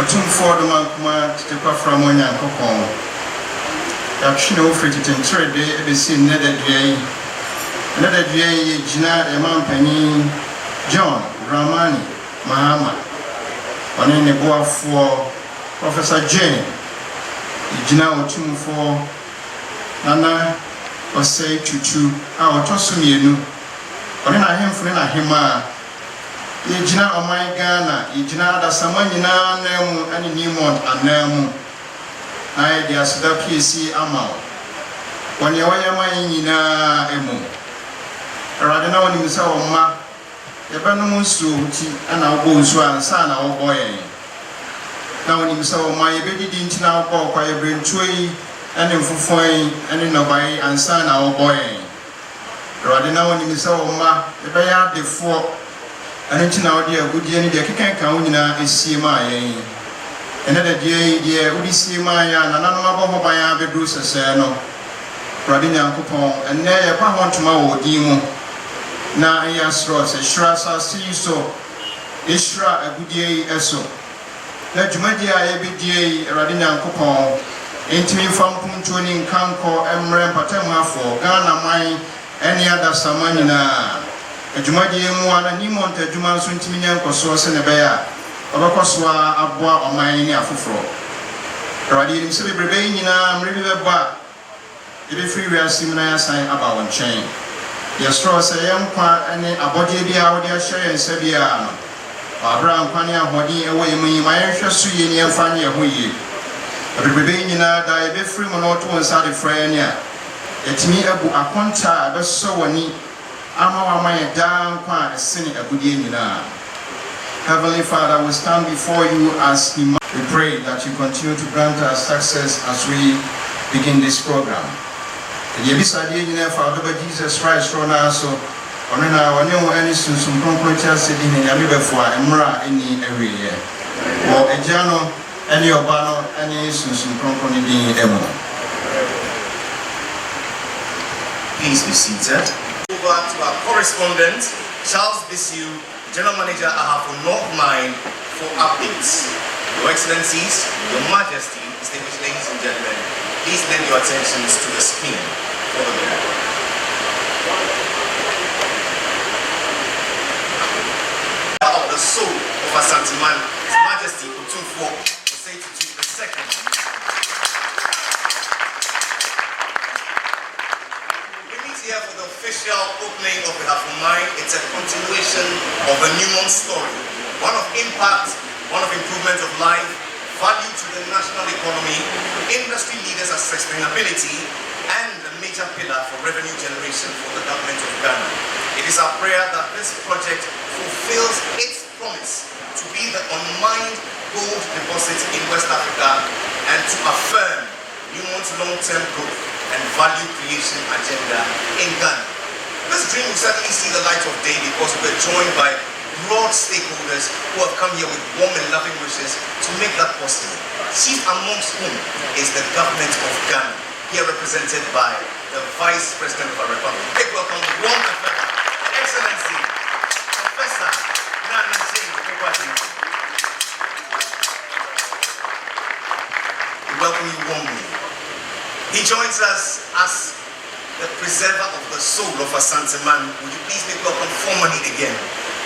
Otumfo do mankuma tete kwafra mo Nyankopɔn. Yatwe no free tete ntrede ebesi nnedadua yi. Nnedadua yi gyina emampani John Ramani Mahama. One ne boafo Professor Jane. Gyina Otumfo Nana Osei Tutu a otoso mienu. One na ahemfo na ahema Yejina Omai Ghana, Yejina da Samanyina Nemu and Newmont and Nemu. I dear Suda PC Amal. When you are my Nina Emu. Radina when you saw Ma, the Banamusu and our Bonswan, son, our boy. Now when you saw my baby didn't now walk by a brain tree and in Fufoy and in Nobai and son, our boy. Radina when you saw Ma, the Bayard the four. And now, dear, good year, the Kikan Kaunina is CMI. Another day, dear, would see my and another by Abbey Bruce Sano, Radina Coupon, and there, I want to mow Dimo. Now, yes, Ross, a Shrasa see so. Ishra, a good year, eso. Let Jumadia, a big day, Radina Coupon, intimate from Puntuning, Kanko, Emre, Patemafo, Ghana, mine, any other Samanina. Jumadi Mwana Newmont, Juman Suntimian, Kosos and a bear, Obakoswa, Abwa, or my Afufro. Radi celebrating River Bar. It is free, we are similar sign about one chain. The straw say, young part and a body be out there, share and Sebiano. Abraham Pania, Hodi, away me, my anxious Suyin, and Fania, who ye. But the Rebellion, I be free monoto and Sadi Frenia. It's me a quanta, but so one. Ama my down quite a sinning a good year. Heavenly Father, we stand before you as we pray that you continue to grant us success as we begin this program. The Yabisa Dina Father Jesus Christ from us, so on our new any soon some concrete sitting in Yabiba for Emra any every year. Or a journal, any Obano, any soon some concrete emo. Please be seated. Over to our correspondent, Charles Bissiu, General Manager Ahafo North Mine, for updates. Your Excellencies, Your Majesty, distinguished ladies and gentlemen, please lend your attentions to the screen for the video. Of the soul of Asantehene, His Majesty Otumfo Osei Tutu II. Here for the official opening of the Ahafo mine. It's a continuation of the Newmont story, one of impact, one of improvement of life, value to the national economy, industry leaders as sustainability, and a major pillar for revenue generation for the government of Ghana. It is our prayer that this project fulfills its promise to be the unmined gold deposit in West Africa and to affirm Newmont's long-term growth and value creation agenda in Ghana. This dream will certainly see the light of day because we're joined by broad stakeholders who have come here with warm and loving wishes to make that possible. Chief amongst whom is the government of Ghana, here represented by the Vice President of our Republic. Big welcome, warm and welcome, Excellency, Professor Nana Jane. We welcome you warmly. He joins us as the preserver of the soul of Asantehene. Would you please make welcome formally again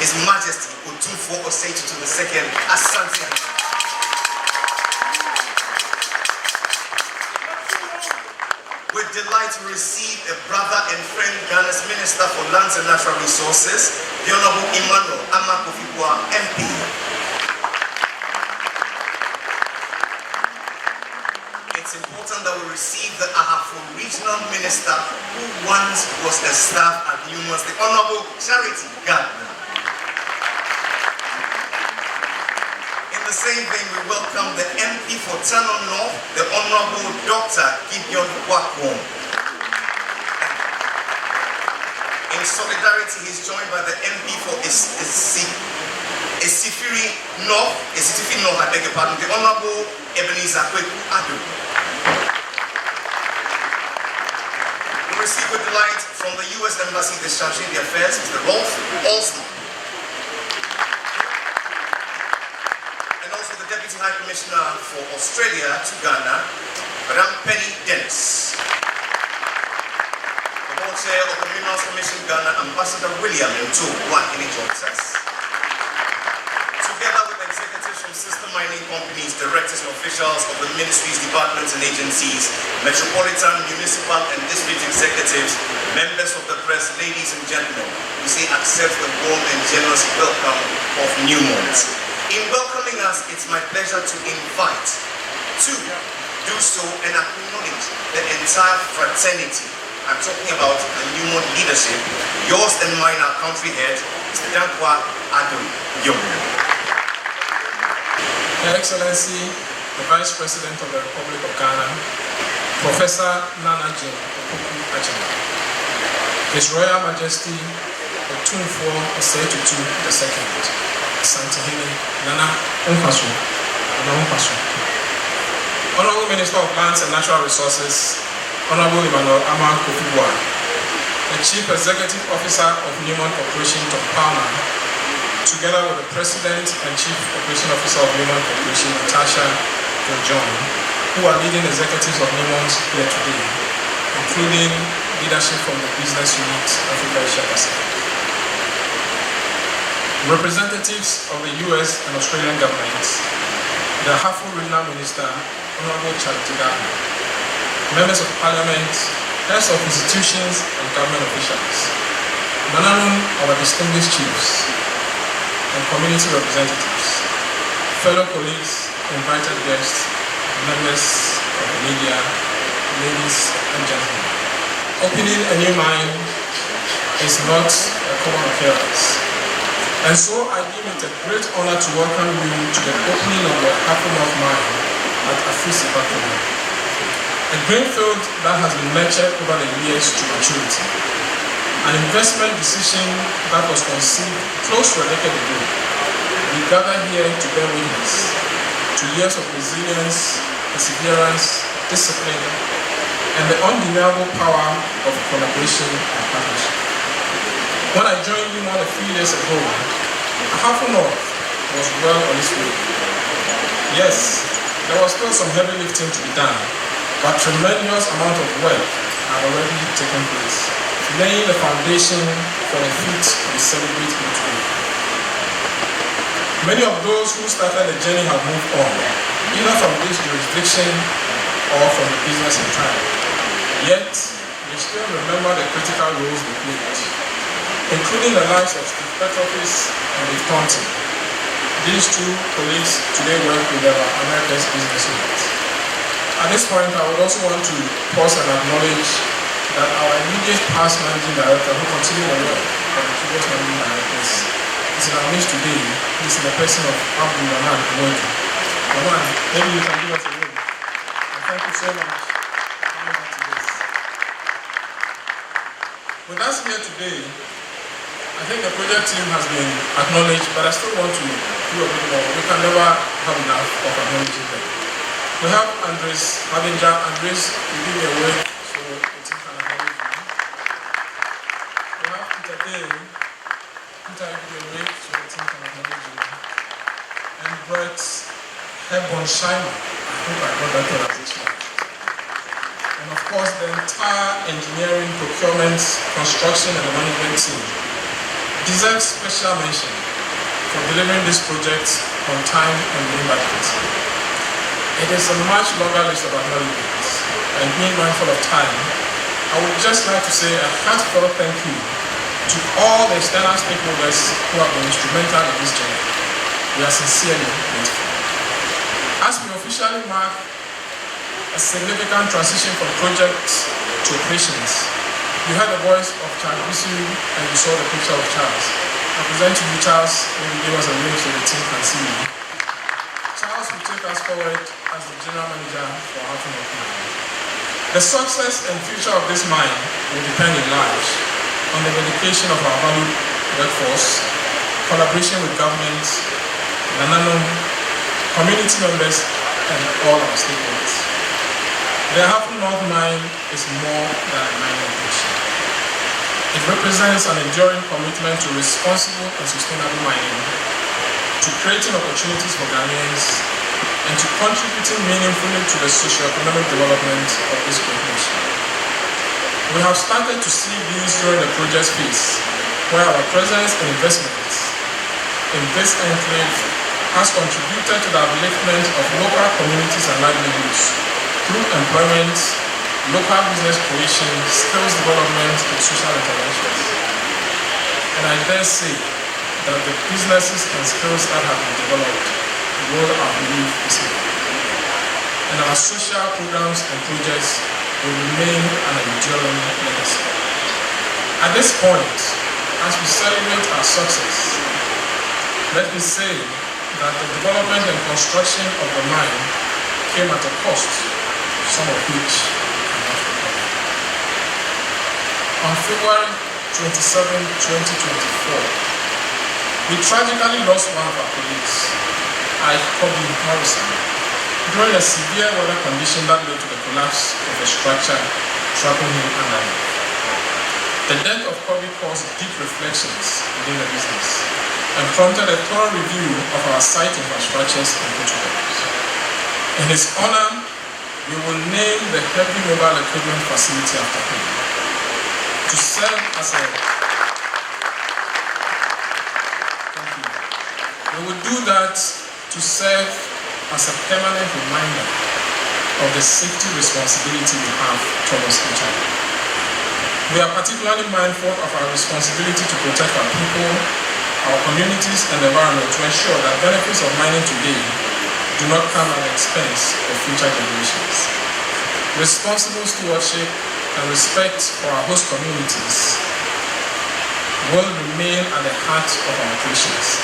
His Majesty Otumfo Osei Tutu II, Asantehene. With delight we receive a brother and friend, Ghana's Minister for Lands and Natural Resources, the Honorable Emmanuel Amakofibua, MP. It's important that we receive the Ahafo Regional Minister who once was a staff at Newmont, the Honorable Charity Gardner. In the same vein, we welcome the MP for Tano North, the Honorable Dr. Gideon Wakwon. In solidarity, he's joined by the MP for Esifiri North, I beg your pardon, the Honorable Ebenezer Kweku Ado. We receive with delight from the U.S. Embassy discharging the affairs, Mr. Rolf Olson. And also the Deputy High High Commissioner for Australia to Ghana, Madam Penny Dennis. The board chair of the Minerals Commission Ghana, Ambassador William Nto Wakini joins us. Together with executives from sister mining companies, directors and officials of the ministries, departments and agencies, metropolitan, municipal and district executives, members of the press, ladies and gentlemen, we say accept the warm and generous welcome of Newmont. In welcoming us, it's my pleasure to invite to do so and acknowledge the entire fraternity. I'm talking about the Newmont leadership, yours and mine, our country head, Mr. Dankwa Adom Young. Her Excellency, the Vice President of the Republic of Ghana, Professor Nana Jim Opoku Ajima, His Royal Majesty Otumfuo Osei-Tutu II, Asantehene Nana Nkwaso, Honorable Minister of Lands and Natural Resources, Honorable Emmanuel Ama Kofi-Buah, the Chief Executive Officer of Newmont Corporation, Tom Palmer, together with the President and Chief Operation Officer of Newmont Corporation, Natasha John, who are leading executives of Newmont here today, including leadership from the business unit Africa Asia Pacific. Representatives of the US and Australian governments, the Ahafo Regional Minister, Honorable Charity Gardner, members of Parliament, heads of institutions and government officials, Mananum, our distinguished chiefs, and community representatives, fellow colleagues, invited guests, members of the media, ladies and gentlemen. Opening a new mine is not a common occurrence, and so I deem it a great honor to welcome you to the opening of the Ahafo North Mine at Ahafo, a greenfield that has been nurtured over the years to maturity. An investment decision that was conceived close to a decade ago. We gather here to bear witness to years of resilience, perseverance, discipline, and the undeniable power of collaboration and partnership. When I joined Newmont a few days ago, Ahafo North was well on its way. Yes, there was still some heavy lifting to be done, but tremendous amount of work had already taken place, laying the foundation for the feat we celebrate here today. Many of those who started the journey have moved on, either from this jurisdiction or from the business entirely. Yet, we still remember the critical roles they played, including the lives of Steve Petrofis and Dave Thornton. These two colleagues today work with our America's business unit. At this point, I would also want to pause and acknowledge that our immediate past managing director, who continued the work of the previous managing directors, is in our midst today. He's in the person of Abdul Rahman Amodu. Rahman, maybe you can give us a word. And thank you so much for coming back to this. With us here today, I think the project team has been acknowledged, but I still want to do a bit more. We can never have enough of acknowledging them. We have Andres Havinja. Andres, you give me a word so the team can acknowledge you. We have Peter Day. Peter, you give me a word so the team can acknowledge you. And Brett Hebonsheimer. I hope I got that pronunciation right. And of course, the entire engineering, procurement, construction, and the management team deserves special mention for delivering this project on time and within budget. It is a much longer list of acknowledgements, and being mindful of time, I would just like to say a heartfelt thank you to all the external stakeholders who have been instrumental in this journey. We are sincerely grateful. As we officially mark a significant transition from projects to operations, you heard the voice of Charles Bisu and you saw the picture of Charles. I present to you Charles, maybe give us a wave so the team can see you. Charles will take us forward as the General Manager for Ahafo North Mine. The success and future of this mine will depend in large on the dedication of our valued workforce, collaboration with governments, Nananum, community members, and all our stakeholders. The Ahafo North Mine is more than a mining operation. It represents an enduring commitment to responsible and sustainable mining, to creating opportunities for Ghanaians, contributing meaningfully to the socio-economic development of this great nation. We have started to see these during the project phase, where our presence and investments in this enclave has contributed to the upliftment of local communities and livelihoods through employment, local business creation, skills development, and social interventions. And I dare say that the businesses and skills that have been developed will outlive this year. And our social programs and projects will remain an enduring legacy. At this point, as we celebrate our success, let me say that the development and construction of the mine came at a cost, some of which cannot recover. On February 27, 2024, we tragically lost one of our colleagues, Kobe Morrison, during a severe weather condition that led to the collapse of a structure trapping him underneath. The death of Kobe caused deep reflections within the business and prompted a thorough review of our site infrastructures and protocols. In his honor, we will name the Heavy Mobile Equipment Facility after him to serve as a We will do that to serve as a permanent reminder of the safety responsibility we have towards each other. We are particularly mindful of our responsibility to protect our people, our communities, and the environment to ensure that benefits of mining today do not come at the expense of future generations. Responsible stewardship and respect for our host communities will remain at the heart of our operations,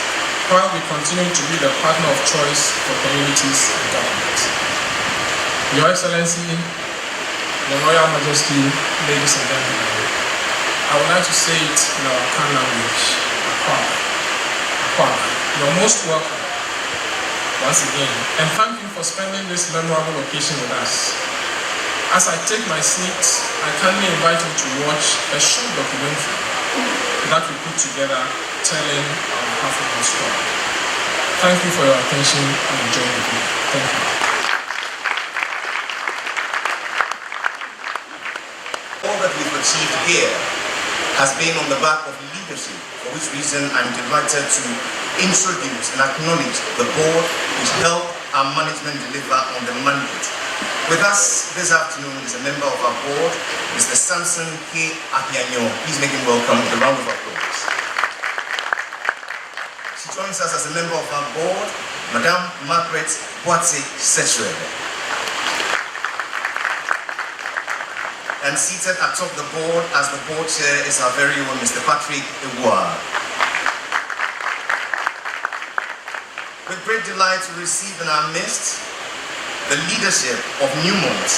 while we continue to be the partner of choice for communities and government. Your Excellency, Your Royal Majesty, ladies and gentlemen, I would like to say it in our Akan language, Akwa. You're most welcome once again, and thank you for spending this memorable occasion with us. As I take my seat, I kindly invite you to watch a short documentary that we put together telling our Ahafo story. Thank you for your attention and enjoy the video. Thank you. All that we've achieved here has been on the back of leadership, for which reason I'm delighted to introduce and acknowledge the board which helped our management deliver on the mandate. With us this afternoon is a member of our board, Mr. Asantehene. Please make him welcome with a round of applause. She joins us as a member of our board, Madame Margaret Boatse-Setchwell. And seated atop the board as the board chair is our very own Mr. Patrick Ewa. With great delight to receive in our midst the leadership of Newmont.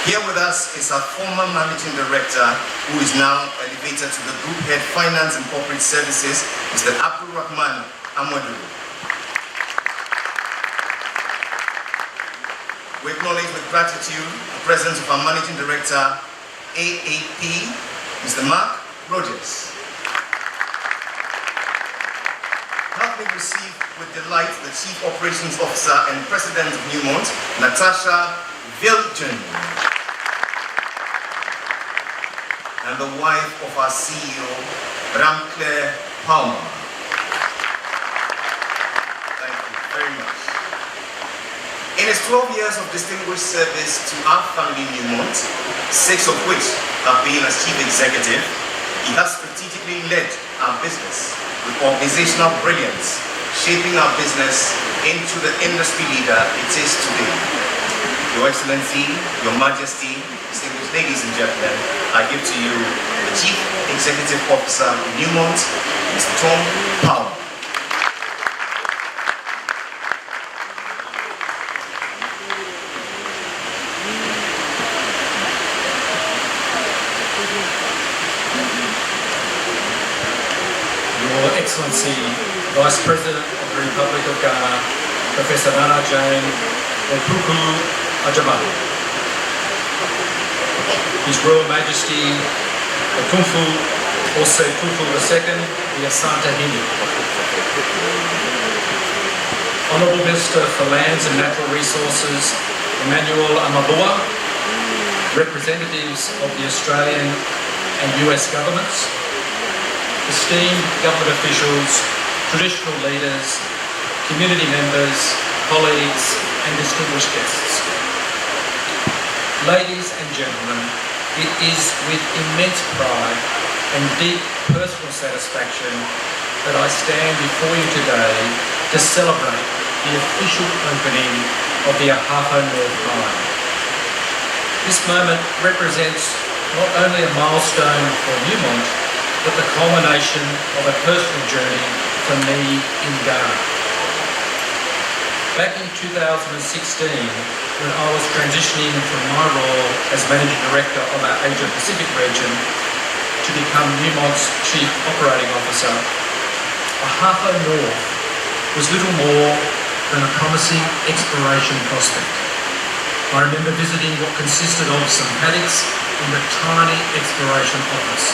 Here with us is our former managing director, who is now elevated to the group head finance and corporate services, Mr. Abdul Rahman Amadu. We acknowledge with gratitude the presence of our managing director, AAP, Mr. Mark Rogers. Help me receive with delight the Chief Operations Officer and President of Newmont, Natasha Viljoen, and the wife of our CEO, Ramclaire Palmer. Thank you very much. In his 12 years of distinguished service to our family Newmont, 6 of which have been as Chief Executive, he has strategically led our business with organizational brilliance, shaping our business into the industry leader it is today. Your Excellency, Your Majesty, distinguished ladies and gentlemen, I give to you the Chief Executive Officer of Newmont, Mr. Tom Powell. Your Excellency, Vice President of the Republic of Ghana, Professor Nana Jane Opuku Ajamani. His Royal Majesty, Okumfu Osei Kufu II, the Asantehene. Honourable Minister for Lands and Natural Resources, Emmanuel Amabua, representatives of the Australian and US governments, esteemed government officials, traditional leaders, community members, colleagues and distinguished guests. Ladies and gentlemen, it is with immense pride and deep personal satisfaction that I stand before you today to celebrate the official opening of the Ahafo North Mine. This moment represents not only a milestone for Newmont, but the culmination of a personal journey for me in Ghana. Back in 2016, when I was transitioning from my role as Managing Director of our Asia Pacific region to become Newmont's Chief Operating Officer, Ahafo North was little more than a promising exploration prospect. I remember visiting what consisted of some paddocks and a tiny exploration office.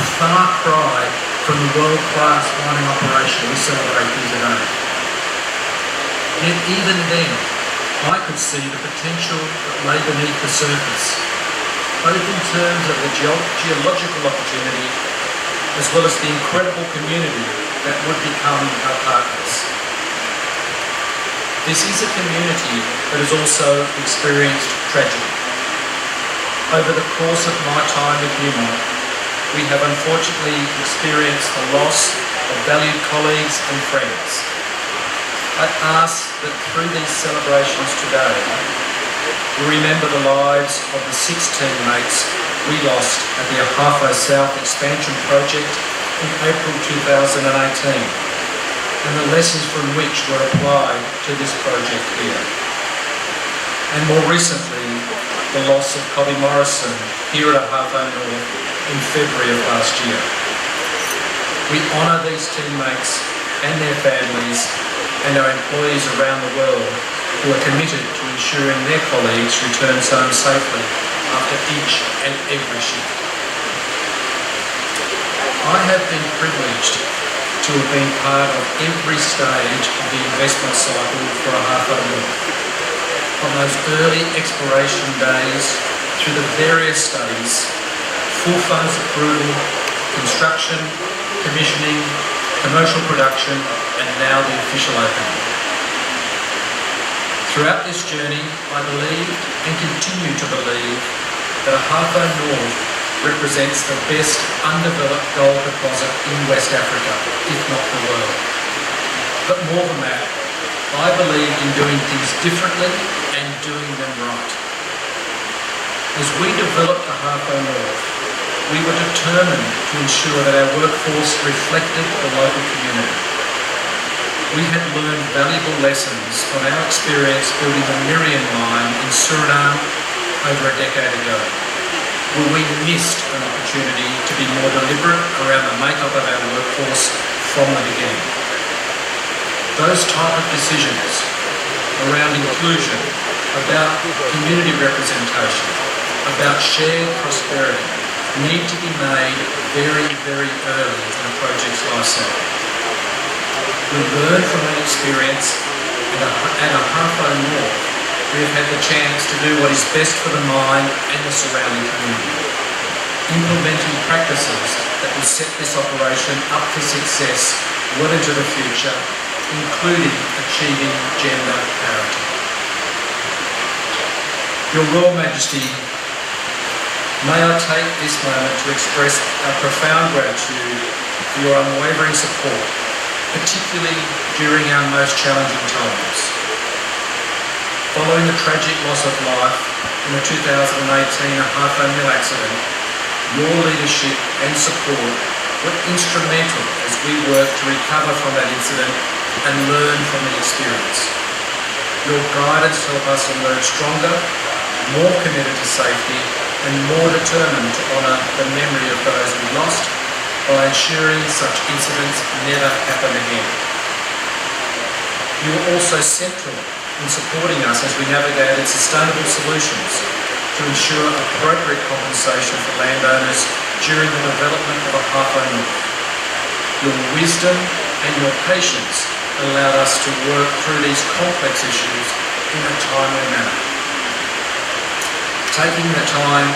A far cry from the world-class mining operation we celebrate here today. Yet even then, I could see the potential that lay beneath the surface, both in terms of the geological opportunity as well as the incredible community that would become our partners. This is a community that has also experienced tragedy. Over the course of my time with Newmont, we have unfortunately experienced the loss of valued colleagues and friends. I ask that through these celebrations today, we remember the lives of the 6 teammates we lost at the Ahafo South Expansion Project in April 2018, and the lessons from which were applied to this project here. And more recently, the loss of Kobe Morrison here at Ahafo North in February of last year. We honour these teammates and their families and our employees around the world who are committed to ensuring their colleagues return home safely after each and every shift. I have been privileged to have been part of every stage of the investment cycle for Ahafo North, from those early exploration days through the various studies, full funds approval, construction, commissioning, commercial production, and now the official opening. Throughout this journey, I believed and continue to believe that Ahafo North represents the best undeveloped gold deposit in West Africa, if not the world. But more than that, I believed in doing things differently and doing them right. As we developed Ahafo North, we were determined to ensure that our workforce reflected the local community. We had learned valuable lessons from our experience building the Miriam mine in Suriname over a decade ago, where we missed an opportunity to be more deliberate around the makeup of our workforce from the beginning. Those type of decisions around inclusion, about community representation, about shared prosperity, need to be made very, very early in a project's life cycle. We learn from that experience, and at Ahafo North, we have had the chance to do what is best for the mine and the surrounding community, implementing practices that will set this operation up for success well into the future, including achieving gender parity. Your Royal Majesty, may I take this moment to express our profound gratitude for your unwavering support, particularly during our most challenging times. Following the tragic loss of life in the 2018 Ahafo mill accident, your leadership and support were instrumental as we worked to recover from that incident and learn from the experience. Your guidance helped us emerge stronger, more committed to safety, and more determined to honour the memory of those we lost by ensuring such incidents never happen again. You were also central in supporting us as we navigated sustainable solutions to ensure appropriate compensation for landowners during the development of Ahafo North. Your wisdom and your patience allowed us to work through these complex issues in a timely manner. Taking the time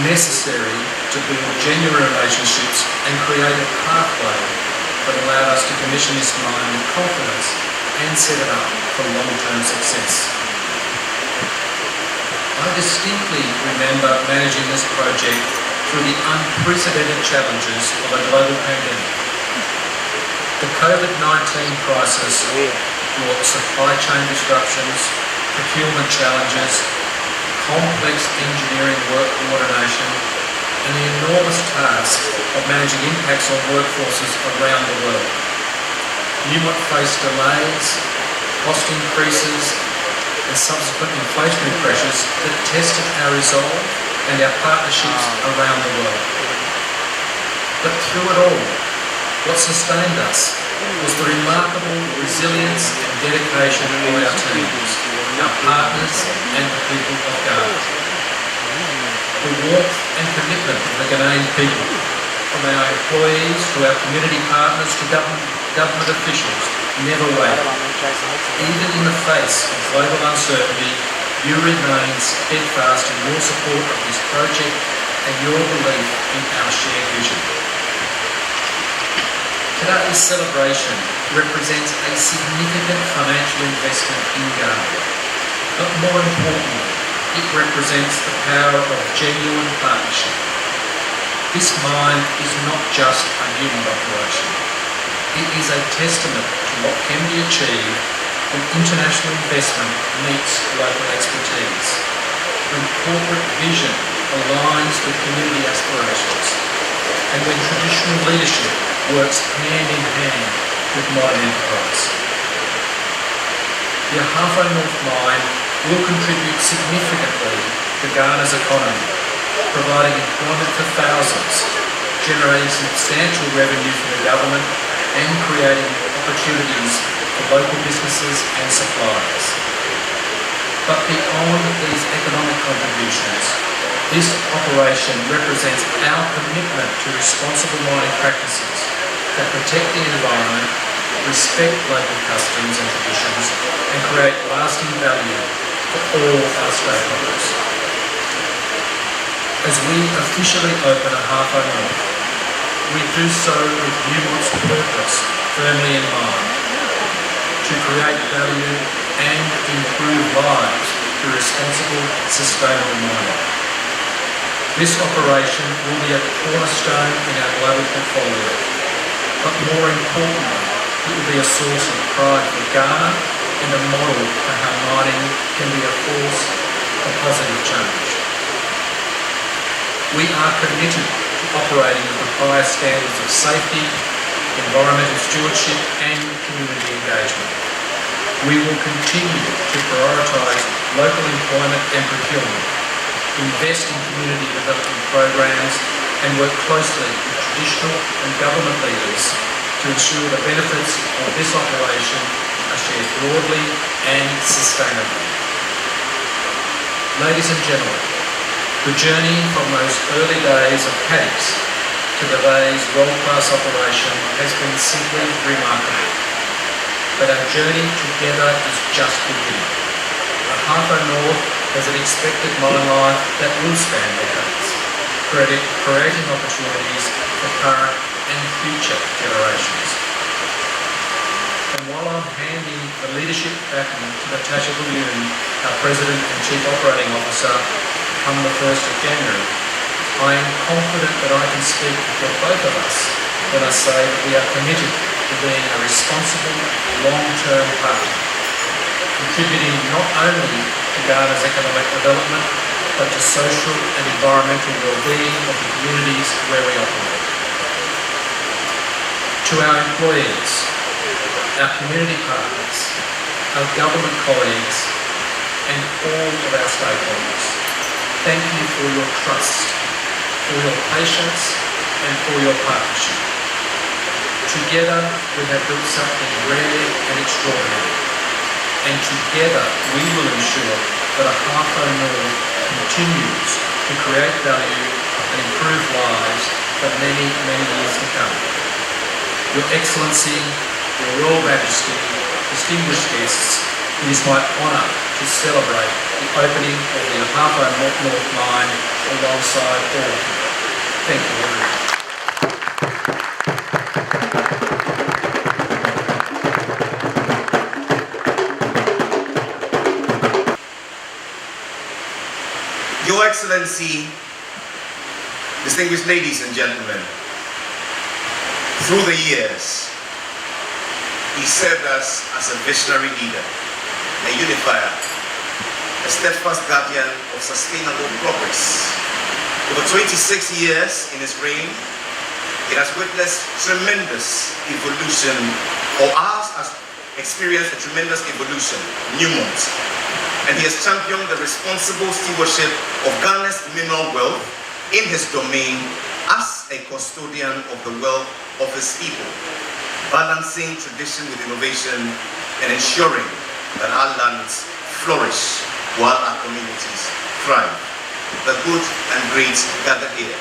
necessary to build genuine relationships and create a pathway that allowed us to commission this mine with confidence and set it up for long-term success. I distinctly remember managing this project through the unprecedented challenges of a global pandemic. The COVID-19 crisis brought supply chain disruptions, procurement challenges, complex engineering work coordination, and the enormous task of managing impacts on workforces around the world. Newmont faced delays, cost increases, and subsequent inflationary pressures that tested our resolve and our partnerships around the world. But through it all, what sustained us was the remarkable resilience and dedication of our teams, our partners and the people of Ghana. The warmth and commitment of the Ghanaian people, from our employees to our community partners to government officials, never wavered. Even in the face of global uncertainty, you remain steadfast in your support of this project and your belief in our shared vision. Today's celebration represents a significant financial investment in Ghana, but more importantly, it represents the power of genuine partnership. This mine is not just a Newmont operation. It is a testament to what can be achieved when international investment meets local expertise, when corporate vision aligns with community aspirations, and when traditional leadership works hand in hand with modern enterprise. The Ahafo North Mine will contribute significantly to Ghana's economy, providing employment for thousands, generating substantial revenue for the government, and creating opportunities for local businesses and suppliers. But beyond these economic contributions, this operation represents our commitment to responsible mining practices that protect the environment, respect local customs and traditions, and create lasting value for all our stakeholders. As we officially open Ahafo North, we do so with Newmont's purpose firmly in mind: to create value and improve lives through responsible, sustainable mining. This operation will be a cornerstone in our global portfolio, but more importantly, it will be a source of pride for Ghana and a model for how mining can be a force for positive change. We are committed to operating with the highest standards of safety, environmental stewardship and community engagement. We will continue to prioritise local employment and procurement, invest in community development programs and work closely with traditional and government leaders to ensure the benefits of this operation are shared broadly and sustainably. Ladies and gentlemen, the journey from those early days of paddocks to today's world-class operation has been simply remarkable. But our journey together is just beginning. Ahafo North has an expected mine life that will span decades, creating opportunities for current and future generations. And while I'm handing the leadership baton to Natasha Bullion, our President and Chief Operating Officer, come the 1st of January, I am confident that I can speak for both of us when I say that we are committed to being a responsible, long-term partner, contributing not only to Ghana's economic development, but to social and environmental well-being of the communities where we operate. To our employees, our community partners, our government colleagues, and all of our stakeholders, thank you for your trust, for your patience, and for your partnership. Together, we have built something rare and extraordinary, and together we will ensure that Ahafo North continues to create value and improve lives for many, many years to come. Your Excellency, Your Royal Majesty, distinguished guests, it is my honour to celebrate the opening of the Ahafo North Mine alongside all of you. Thank you, everyone. Your Excellency, distinguished ladies and gentlemen, through the years, he served us as a visionary leader, a unifier, a steadfast guardian of sustainable progress. Over 26 years in his reign, it has witnessed tremendous evolution, or ours has experienced a tremendous evolution, Newmont. And he has championed the responsible stewardship of Ghana's mineral wealth in his domain as a custodian of the wealth of his people, balancing tradition with innovation and ensuring that our lands flourish while our communities thrive. The good and great gather here.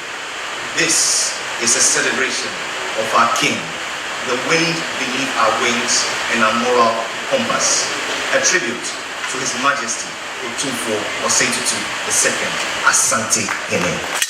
This is a celebration of our King, the wind beneath our wings and our moral compass, a tribute to His Majesty Otumfuo Osei-Tutu II, Asantehene.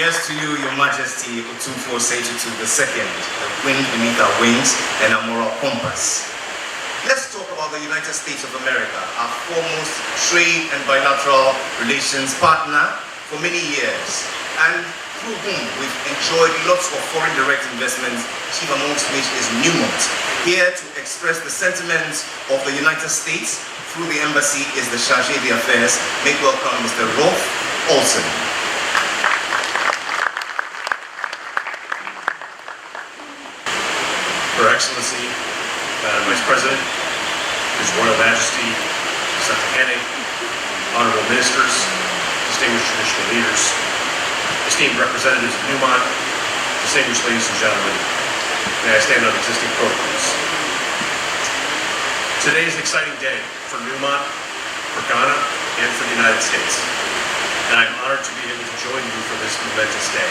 Here's to you, Your Majesty Otumfuo Osei-Tutu II, the wind beneath our wings and our moral compass. Let's talk about the United States of America, our foremost trade and bilateral relations partner for many years, and through whom we've enjoyed lots of foreign direct investments, chief amongst which is Newmont. Here to express the sentiments of the United States through the embassy is the Chargé d'Affaires. Make welcome Mr. Rolf Olsen. Her Excellency, Madam Vice President, His Royal Majesty, Asantehene, Honorable Ministers, distinguished traditional leaders, esteemed representatives of Newmont, distinguished ladies and gentlemen, may I stand on existing protocols. Today is an exciting day for Newmont, for Ghana, and for the United States, and I'm honored to be able to join you for this momentous day.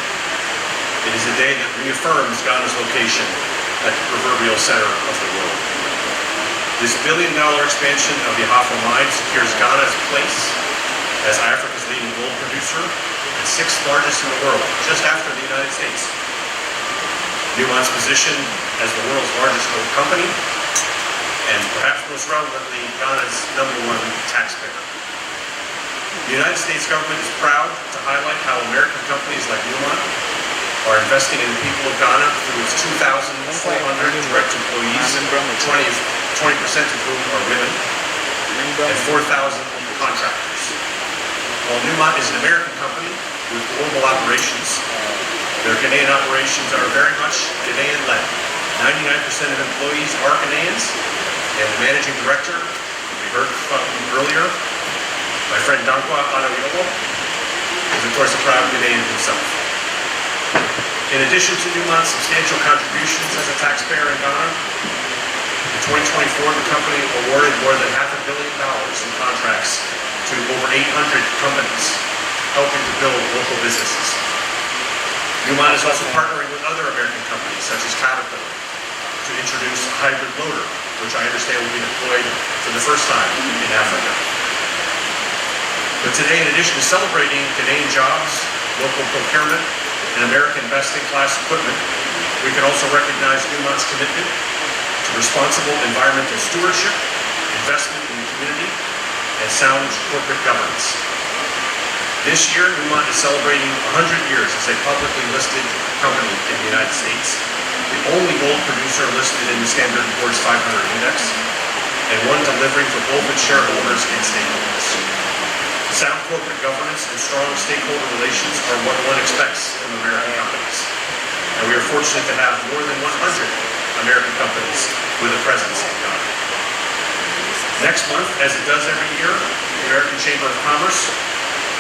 It is a day that reaffirms Ghana's location at the proverbial center of the world. This billion-dollar expansion of the Ahafo mine secures Ghana's place as Africa's leading gold producer and sixth largest in the world, just after the United States. Newmont's position as the world's largest gold company, and perhaps most relevantly, Ghana's #1 taxpayer. The United States government is proud to highlight how American companies like Newmont are investing in the people of Ghana through its 2,400 direct employees, 20% of whom are women, and 4,000 contractors. While Newmont is an American company with global operations, their Ghanaian operations are very much Ghanaian-led. 99% of employees are Ghanaians, and the managing director, we heard from earlier, my friend Dankwa Anayobo, is of course a proud Ghanaian himself. In addition to Newmont's substantial contributions as a taxpayer in Ghana, in 2024 the company awarded more than $500 million in contracts to over 800 companies, helping to build local businesses. Newmont is also partnering with other American companies such as Caterpillar to introduce a hybrid loader, which I understand will be deployed for the first time in Africa. But today, in addition to celebrating Ghanaian jobs, local procurement, and American best-in-class equipment, we can also recognize Newmont's commitment to responsible environmental stewardship, investment in the community, and sound corporate governance. This year, Newmont is celebrating 100 years as a publicly listed company in the United States, the only gold producer listed in the Standard & Poor's 500 Index, and one delivering for both its shareholders and stakeholders. Sound corporate governance and strong stakeholder relations are what one expects from American companies. And we are fortunate to have more than 100 American companies with a presence in Ghana. Next month, as it does every year, the American Chamber of Commerce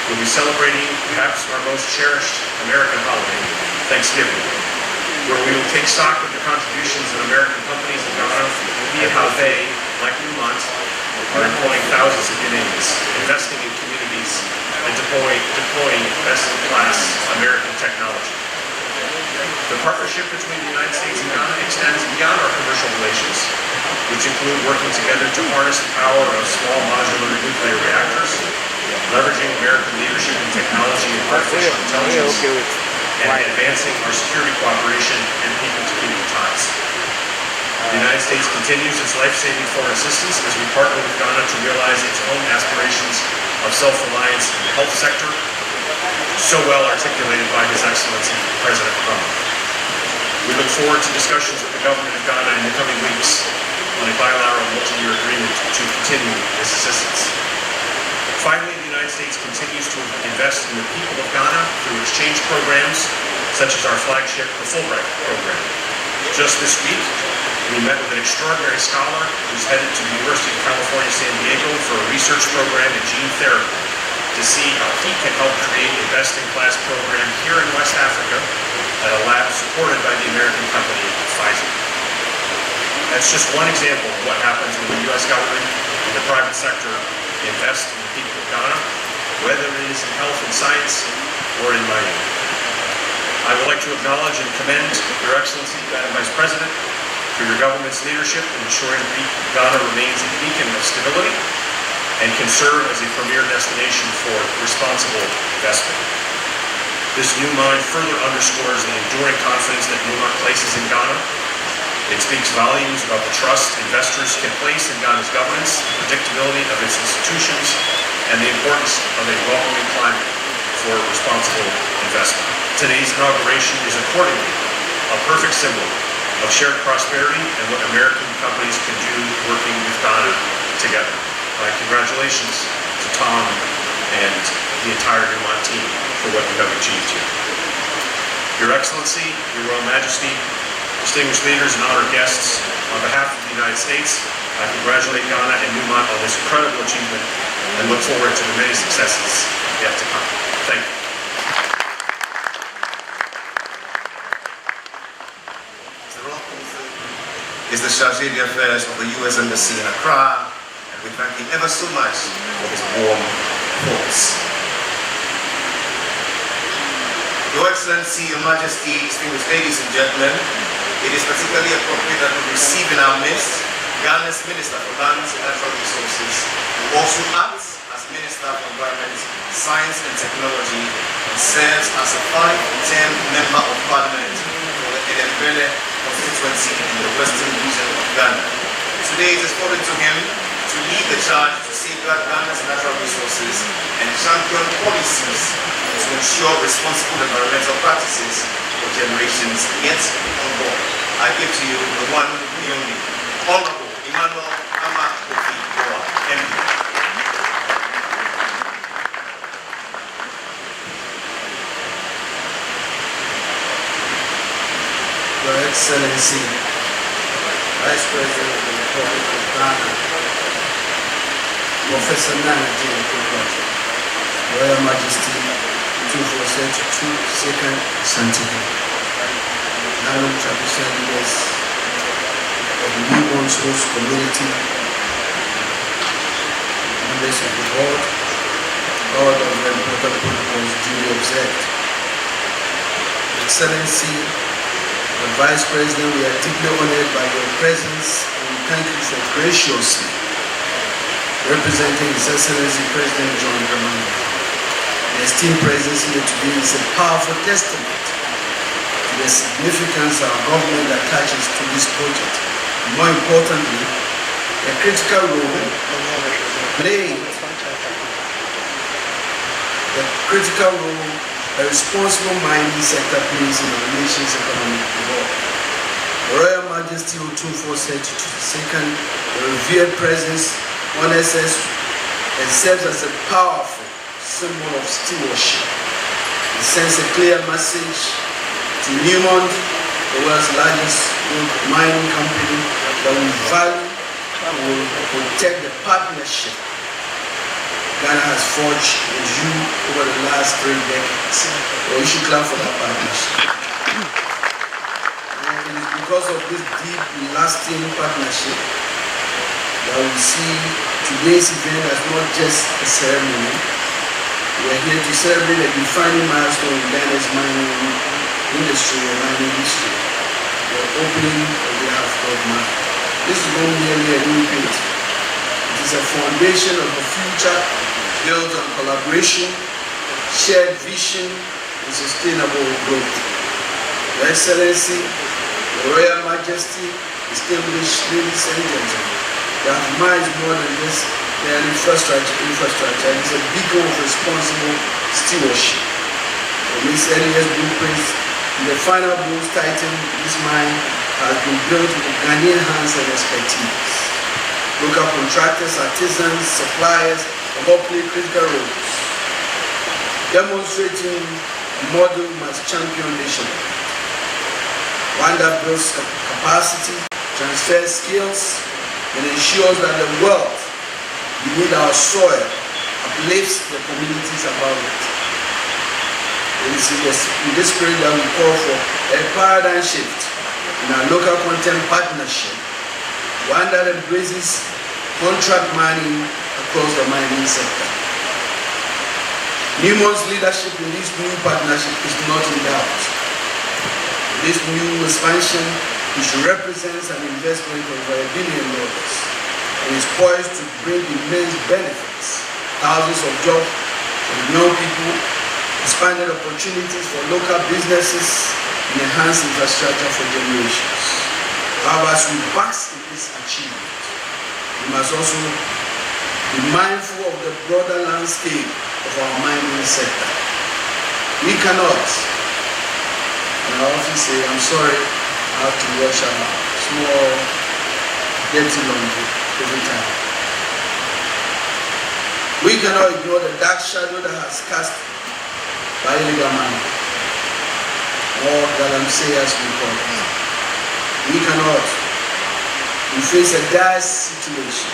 will be celebrating perhaps our most cherished American holiday, Thanksgiving, where we will take stock of the contributions of American companies in Ghana and how they, like Newmont, are employing thousands of Ghanaians, investing in communities, and deploying best-in-class American technology. The partnership between the United States and Ghana extends beyond our commercial relations, which include working together to harness the power of small modular nuclear reactors, leveraging American leadership in technology and artificial intelligence, and advancing our security cooperation and people-to-people ties. The United States continues its life-saving foreign assistance as we partner with Ghana to realize its own aspirations of self-reliance in the health sector, so well articulated by His Excellency President Obama. We look forward to discussions with the government of Ghana in the coming weeks on a bilateral multi-year agreement to continue this assistance. Finally, the United States continues to invest in the people of Ghana through exchange programs such as our flagship, the Fulbright program. Just this week, we met with an extraordinary scholar who's headed to the University of California, San Diego for a research program in gene therapy to see how he can help create a best-in-class program here in West Africa at a lab supported by the American company Pfizer. That's just one example of what happens when the U.S. government and the private sector invest in the people of Ghana, whether it is in health and science or in mining. I would like to acknowledge and commend Your Excellency, Madam Vice President, for your government's leadership in ensuring Ghana remains a beacon of stability and can serve as a premier destination for responsible investment. This new mine further underscores the enduring confidence that Newmont places in Ghana. It speaks volumes about the trust investors can place in Ghana's governance, the predictability of its institutions, and the importance of a welcoming climate for responsible investment. Today's inauguration is accordingly a perfect symbol of shared prosperity and what American companies can do working with Ghana together. My congratulations to Tom and the entire Newmont team for what you have achieved here. Your Excellency, Your Royal Majesty, distinguished leaders and honored guests, on behalf of the United States, I congratulate Ghana and Newmont on this incredible achievement and look forward to the many successes yet to come. Thank you. Is the Chargé d'Affaires of the U.S. Embassy in Accra, and we thank him ever so much for his warm thoughts. Your Excellency, Your Majesty, distinguished ladies and gentlemen, it is particularly appropriate that we receive in our midst Ghana's Minister for Lands and Natural Resources, who also acts as Minister for Environment, Science and Technology, and serves as a 5-term Member of Parliament for the Edembele constituency in the western region of Ghana. Today it is falling to him to lead the charge to safeguard Ghana's natural resources and champion policies to ensure responsible environmental practices for generations yet unborn. I give to you the one, the only, Honorable Emmanuel Ama Kofi-Boa, MP. Your Excellency, Vice President of the Republic of Ghana, Professor Nana J. Kukwati, Royal Majesty 247 Second Asantehene, Ghana traditional leaders of the Newmont host community, members of the board, all of the important protocols duly observed. Excellency, the Vice President, we are deeply honored by your presence and we thank you for graciously representing His Excellency President John Dramani. The esteemed presence here today is a powerful testament to the significance our government attaches to this project. And more importantly, the critical role a responsible mining sector plays in our nation's economic development. Royal Majesty Otumfuo said to the second, the revered presence honors us and serves as a powerful symbol of stewardship. It sends a clear message to Newmont, the world's largest gold mining company, that we value and will protect the partnership Ghana has forged with you over the last 3 decades. Well, you should clap for that partnership. And it is because of this deep, lasting partnership that we see today's event as not just a ceremony. We are here to celebrate a defining milestone in Ghana's mining industry and mining history. The opening of the Ahafo mine. This is not merely a new paint. It is a foundation of the future built on collaboration, shared vision, and sustainable growth. Your Excellency, Your Royal Majesty, distinguished ladies and gentlemen, the Ahafo is more than just an infrastructure. It is a beacon of responsible stewardship. From its earliest blueprints, the final bronze titan, this mine has been built with Ghanaian hands and expertise. Local contractors, artisans, suppliers have all played critical roles, demonstrating a model must champion nationwide. One that builds capacity, transfers skills, and ensures that the wealth beneath our soil uplifts the communities above it. It is in this spirit that we call for a paradigm shift in our local content partnership, one that embraces contract mining across the mining sector. Newmont's leadership in this new partnership is not in doubt. This new expansion, which represents an investment of over $1 billion and is poised to bring immense benefits, thousands of jobs for young people, expanded opportunities for local businesses, and enhanced infrastructure for generations. However, as we bask in this achievement, we must also be mindful of the broader landscape of our mining sector. We cannot, and I often say, I'm sorry, I have to wash our small dirty laundry every time. We cannot ignore the dark shadow that has cast by illegal mining, or galamsey as we call it. We cannot. We face a dire situation.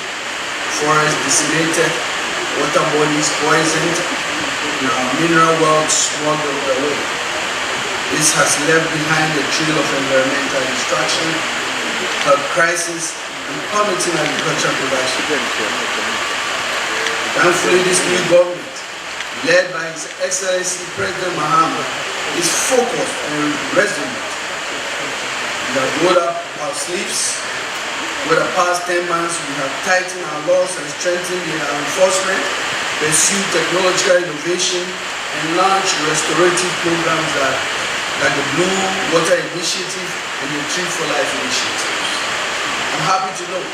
Forests decimated, water bodies poisoned, and our mineral wealth smuggled away. This has left behind a trail of environmental destruction, health crisis, and plummeting agricultural production. Thankfully, this new government, led by His Excellency President Mahama, is focused and resolute. We have rolled up our sleeves. Over the past 10 months, we have tightened our laws and strengthened our enforcement, pursued technological innovation, and launched restorative programs like the Blue Water Initiative and the Tree for Life Initiative. I'm happy to note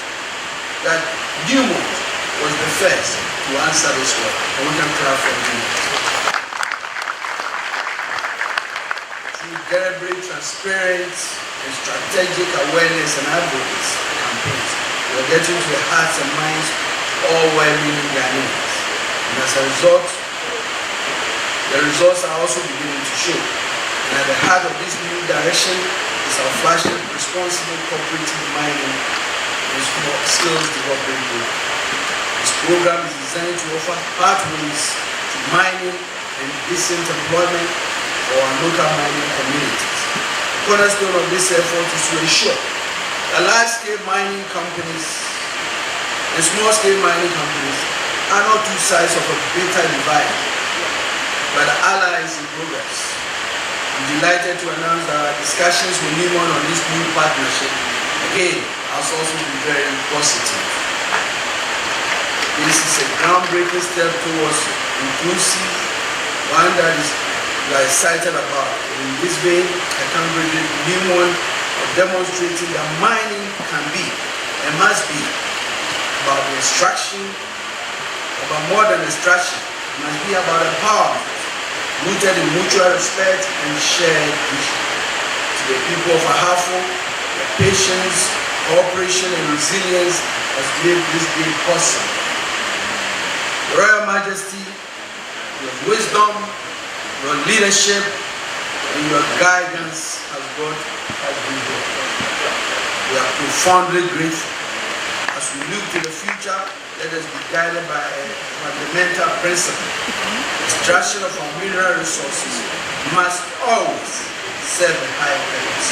that Newmont was the first to answer this call, and we can clap for Newmont. Through deliberate, transparent, and strategic awareness and advocacy campaigns, we are getting to the hearts and minds of all well-meaning Ghanaians. And as a result, the results are also beginning to show. And at the heart of this new direction is our flagship responsible cooperative mining and small skills development program. This program is designed to offer pathways to mining and decent employment for our local mining communities. The cornerstone of this effort is to ensure that large-scale mining companies and small-scale mining companies are not two sides of a bitter divide, but allies in progress. I'm delighted to announce that our discussions with Newmont on this new partnership, again, has also been very positive. This is a groundbreaking step towards inclusive, one that we are excited about. In this vein, I congratulate Newmont on demonstrating that mining can be and must be about the extraction, about more than extraction. It must be about empowerment, rooted in mutual respect and shared vision. To the people of Ahafo, the patience, cooperation, and resilience has made this day possible. Your Royal Majesty, your wisdom, your leadership, and your guidance has brought us this day. We are profoundly grateful. As we look to the future, let us be guided by a fundamental principle. Extraction of our mineral resources must always serve a high purpose.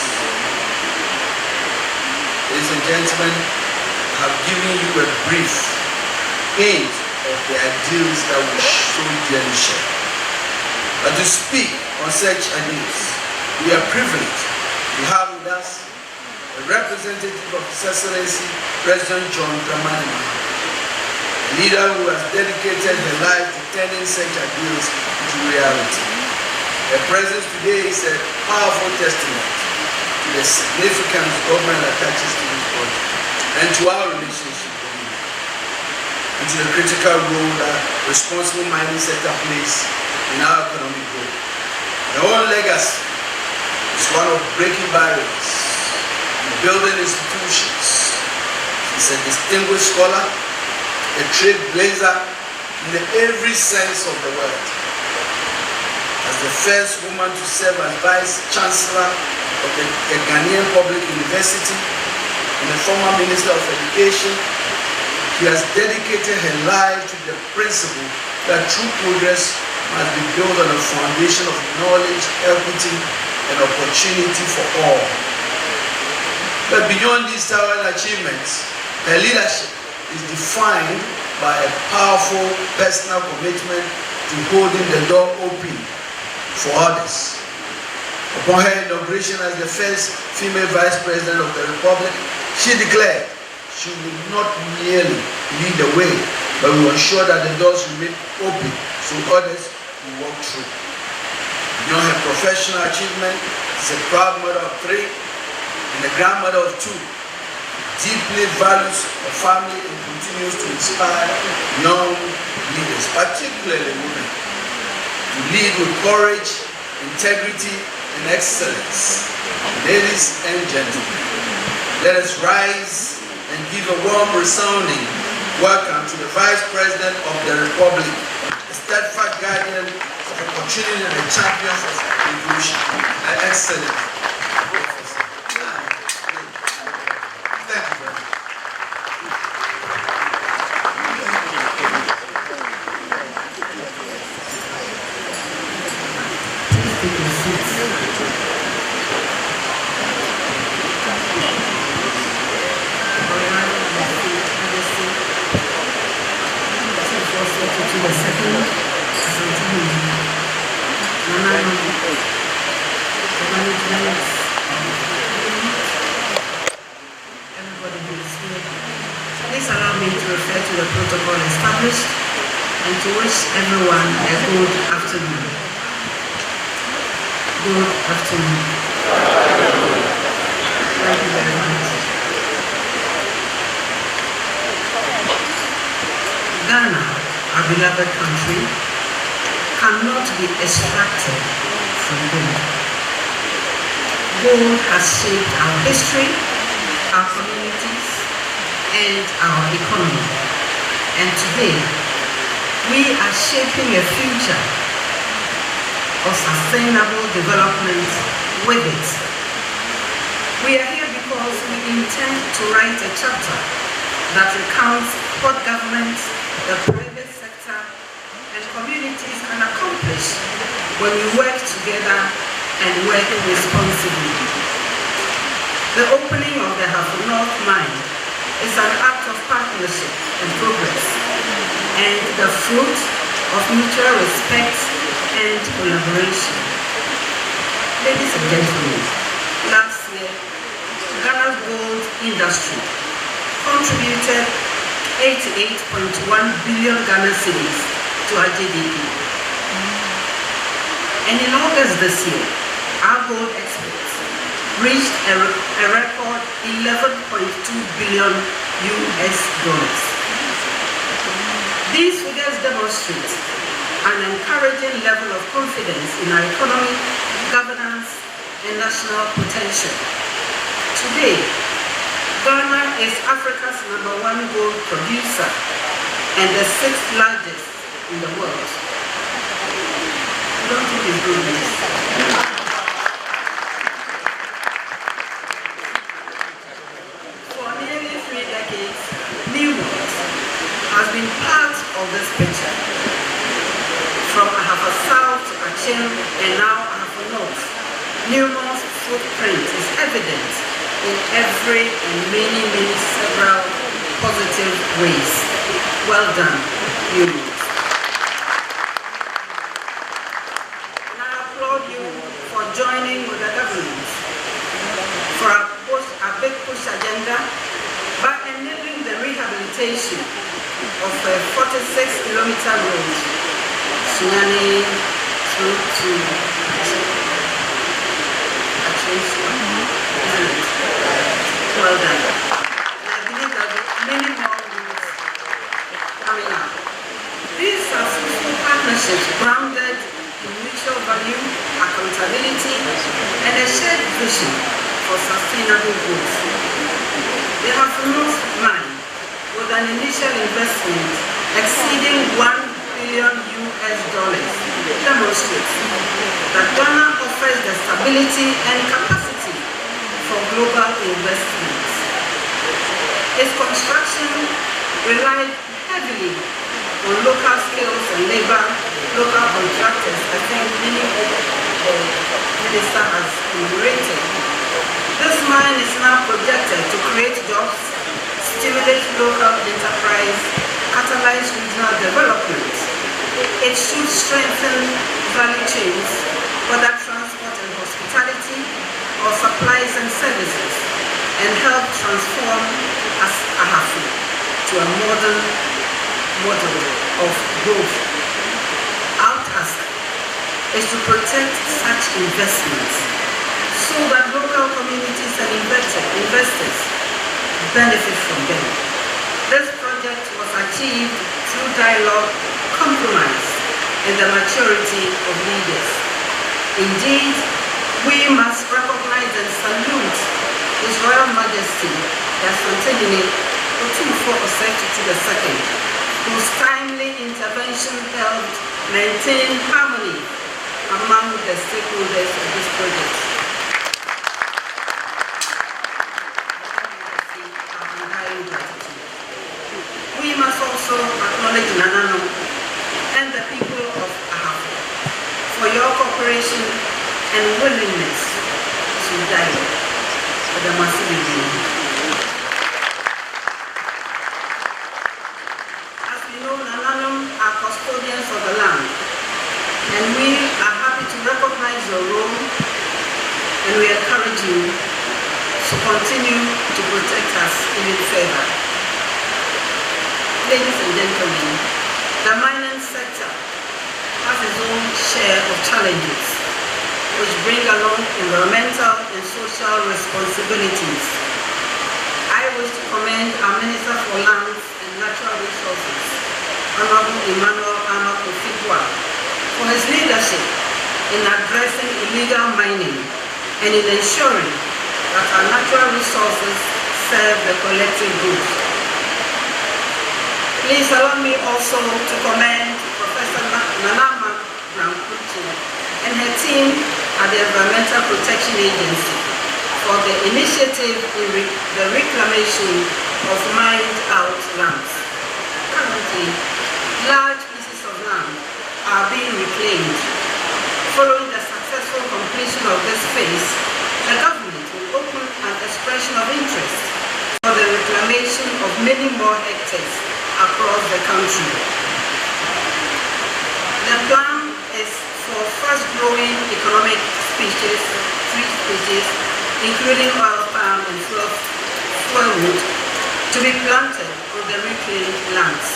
Ladies and gentlemen, I have given you a brief hint of the ideals that we so dearly share. But to speak on such ideals, we are privileged to have with us a representative of His Excellency President John Dramani Mahama, a leader who has dedicated her life to turning such ideals into reality. Her presence today is a powerful testament to the significance government attaches to this project and to our relationship with you, and to the critical role that responsible mining sector plays in our economic growth. Her own legacy is one of breaking barriers, building institutions. She's a distinguished scholar, a trailblazer in every sense of the word. As the first woman to serve as Vice Chancellor of the Ghanaian Public University and a former Minister of Education, she has dedicated her life to the principle that true progress must be built on a foundation of knowledge, equity, and opportunity for all. But beyond these towering achievements, her leadership is defined by a powerful personal commitment to holding the door open for others. Upon her inauguration as the first female Vice President of the Republic, she declared she would not merely lead the way, but will ensure that the doors remain open so others will walk through. Beyond her professional achievement, she's a proud mother of 3 and a grandmother of 2, deeply values her family and continues to inspire young leaders, particularly women, to lead with courage, integrity, and excellence. Ladies and gentlemen, let us rise and give a warm, resounding welcome to the Vice President of the Republic, a steadfast guardian of opportunity and a champion of inclusion, an excellent professor. Thank you very much. To the second Asantehene, everybody who is here. Please allow me to refer to the protocol established and to wish everyone a good afternoon. Good afternoon. Thank you very much. Ghana, our beloved country, cannot be extracted from gold. Gold has shaped our history, our communities, and our economy. And today, we are shaping a future of sustainable development with it. We are here because we intend to write a chapter that recounts what government, the private sector, and communities can accomplish when we work together and work responsibly. The opening of the Ahafo North mine is an act of partnership and progress, and the fruit of mutual respect and collaboration. Ladies and gentlemen, last year, Ghana's gold industry contributed 88.1 billion Ghana cedis to our GDP. And in August this year, our gold exports reached a record $11.2 billion US. These figures demonstrate an encouraging level of confidence in our economy, governance, and national potential. Today, Ghana is Africa's #1 gold producer and the 6th largest in the world. I don't think it's good news. For nearly 3 decades, Newmont has been part of this picture. From Ahafo South to Achim and now Ahafo North, Newmont's footprint is evident in every and several positive ways. Well done, Newmont. And I applaud you for joining with the government for a big push agenda by enabling the rehabilitation of a 46-kilometer road, Sunyani through to well done. And I believe that many more routes coming up. These are fruitful partnerships grounded in mutual value, accountability, and a shared vision for sustainable growth. They have North Mine, with an initial investment exceeding $1 billion, demonstrates that Ghana offers the stability and capacity for global investments. Its construction relied heavily on local skills and labor, local contractors. I think many of the minister has enumerated. This mine is now projected to create jobs, stimulate local enterprise, catalyze regional development. It should strengthen value chains, whether transport and hospitality, or supplies and services, and help transform Ahafo to a modern model of growth. Our task is to protect such investments so that local communities and investors benefit from them. This project was achieved through dialogue, compromise, and the maturity of leaders. Indeed, we must recognize and salute His Royal Majesty, Asantehene II, whose timely intervention helped maintain harmony among the stakeholders of this project. We must also acknowledge Nanano and the people of Ahafo for your cooperation and willingness to dialogue with the Massivity. As we know, Nanano are custodians of the land, and we are happy to recognize your role, and we encourage you to continue to protect us even further. Ladies and gentlemen, the mining sector has its own share of challenges, which bring along environmental and social responsibilities. I wish to commend our Minister for Lands and Natural Resources, Honorable Emmanuel Ahafo, for his leadership in addressing illegal mining and in ensuring that our natural resources serve the collective good. Please allow me also to commend Professor Nanama Brampuchi and her team at the Environmental Protection Agency for the initiative in the reclamation of mined-out lands. Currently, large pieces of land are being reclaimed. Following the successful completion of this phase, the government will open an expression of interest for the reclamation of many more hectares across the country. The plan is for fast-growing economic species, 3 species, including oil palm and firewood, to be planted on the reclaimed lands.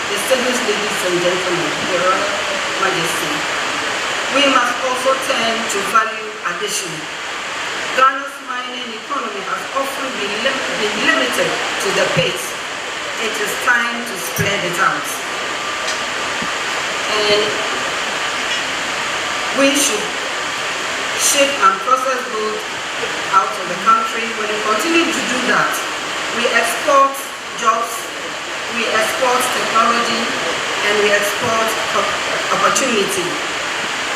Distinguished ladies and gentlemen, Your Royal Majesty, we must also turn to value addition. Ghana's mining economy has often been limited to the pit. It is time to spread it out. And we should ship and process goods out of the country. When we continue to do that, we export jobs, we export technology, and we export opportunity.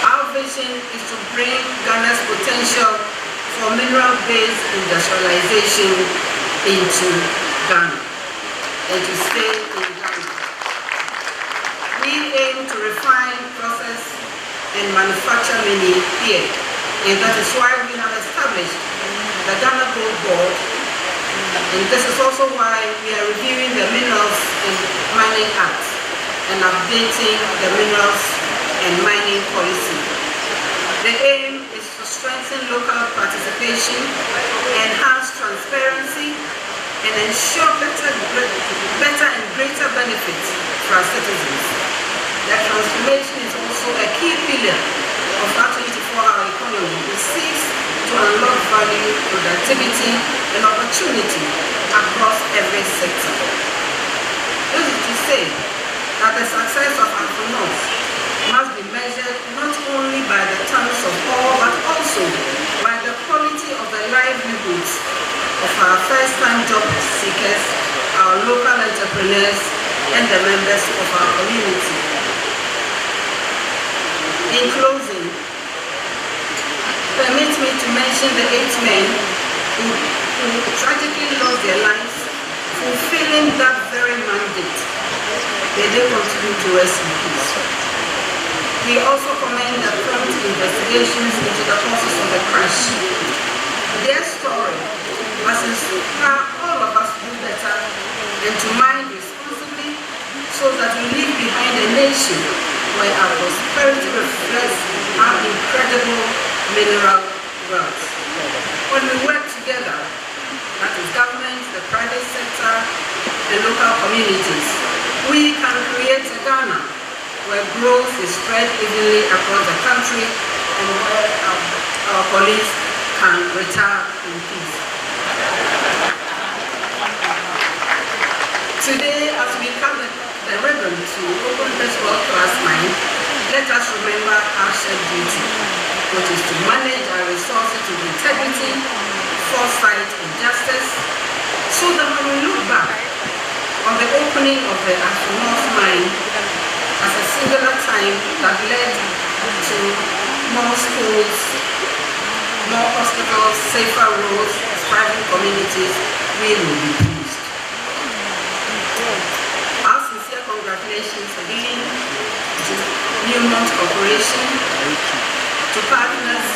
Our vision is to bring Ghana's potential for mineral-based industrialization into Ghana and to stay in Ghana. We aim to refine, process, and manufacture many here, and that is why we have established the Ghana Gold Board, and this is also why we are reviewing the Minerals and Mining Act and updating the Minerals and Mining Policy. The aim is to strengthen local participation, enhance transparency, and ensure better and greater benefits for our citizens. The transformation is also a key pillar of our 24-hour economy, which seeks to unlock value, productivity, and opportunity across every sector. This is to say that the success of Ahafo North must be measured not only by the tons of ore, but also by the quality of the livelihoods of our first-time job seekers, our local entrepreneurs, and the members of our community. In closing, permit me to mention the 8 men who tragically lost their lives fulfilling that very mandate. May they continue to rest in peace. We also commend the prompt investigations into the causes of the crash. Their story must inspire all of us to do better and to mine responsibly so that we leave behind a nation where our prosperity reflects our incredible mineral wealth. When we work together, that is government, the private sector, and local communities, we can create a Ghana where growth is spread evenly across the country and where our colleagues can retire in peace. Today, as we cut the ribbon to open this world-class mine, let us remember our shared duty, which is to manage our resources with integrity, foresight, and justice, so that when we look back on the opening of the Ahafo North mine as a singular time that led to more schools, more hospitals, safer roads, thriving communities, we will be pleased. Our sincere congratulations again to Newmont Corporation, to partners,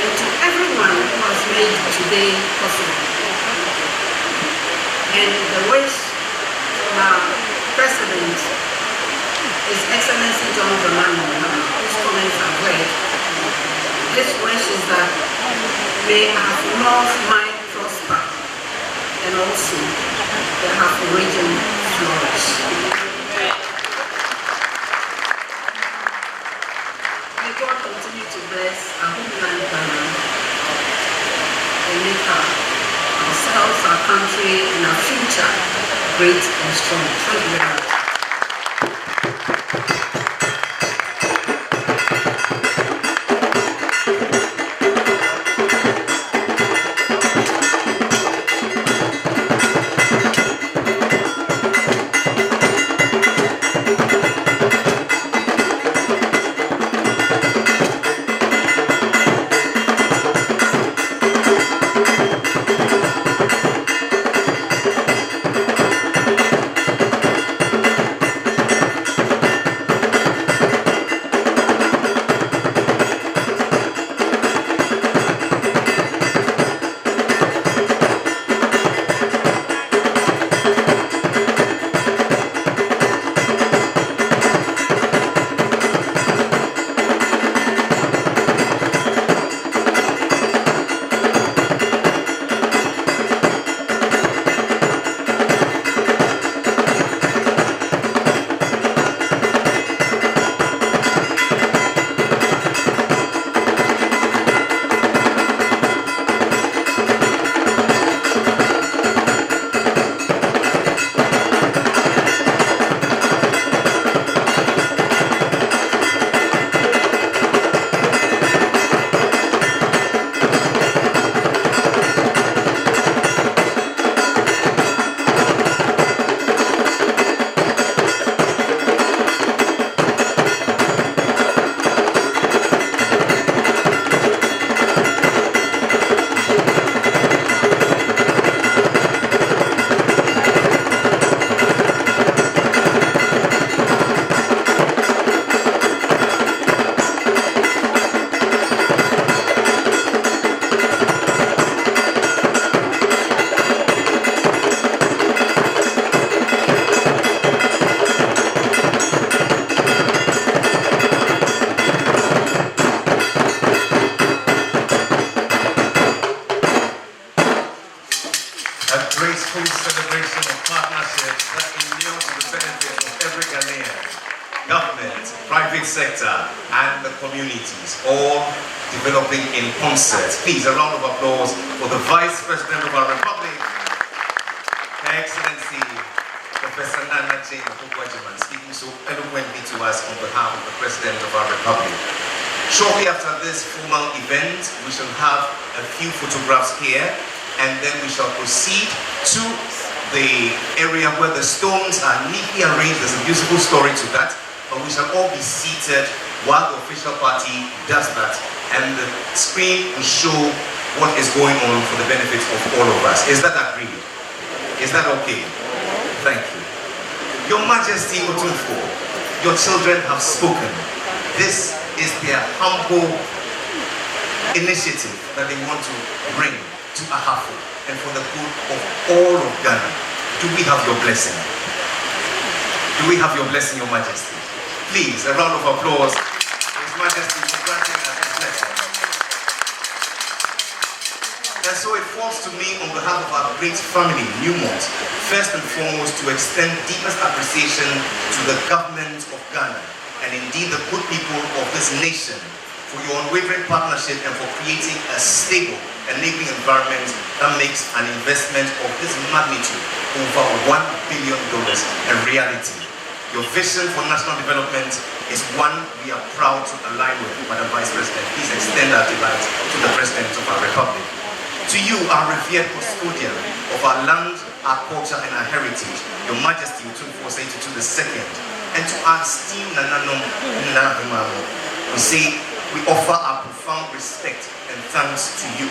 and to everyone who has made today possible. And the wish from our President, His Excellency John Dramani, whose comments I've read, this wish is that may Ahafo North mine prosper and also the Ahafo region flourish. May God continue to bless our homeland Ghana and make ourselves, our country, and our future great and strong. Thank you very much. every Ghanaian, government, private sector, and the communities, all developing in concert. Please, a round of applause for the Vice President of our Republic, Her Excellency, Professor Nana Jane Okwajiman, speaking so eloquently to us on behalf of the President of our Republic. Shortly after this formal event, we shall have a few photographs here, and then we shall proceed to the area where the stones are neatly arranged. There's a beautiful story to that, but we shall all be seated while the official party does that, and the screen will show what is going on for the benefit of all of us. Is that agreed? Is that okay? Thank you. Your Majesty Otumfo, your children have spoken. This is their humble initiative that they want to bring to Ahafo and for the good of all of Ghana. Do we have your blessing? Do we have your blessing, Your Majesty? Please, a round of applause for His Majesty for granting us His blessing. And so it falls to me on behalf of our great family, Newmont, first and foremost to extend deepest appreciation to the government of Ghana and indeed the good people of this nation for your unwavering partnership and for creating a stable, enabling environment that makes an investment of this magnitude over $1 billion a reality. Your vision for national development is one we are proud to align with, Madam Vice President. Please extend our delight to the President of our Republic. To you, our revered custodian of our land, our culture, and our heritage, Your Majesty Otumfo Osei-Tutu II, and to our esteemed Nananom Nahumamo, we say we offer our profound respect and thanks to you.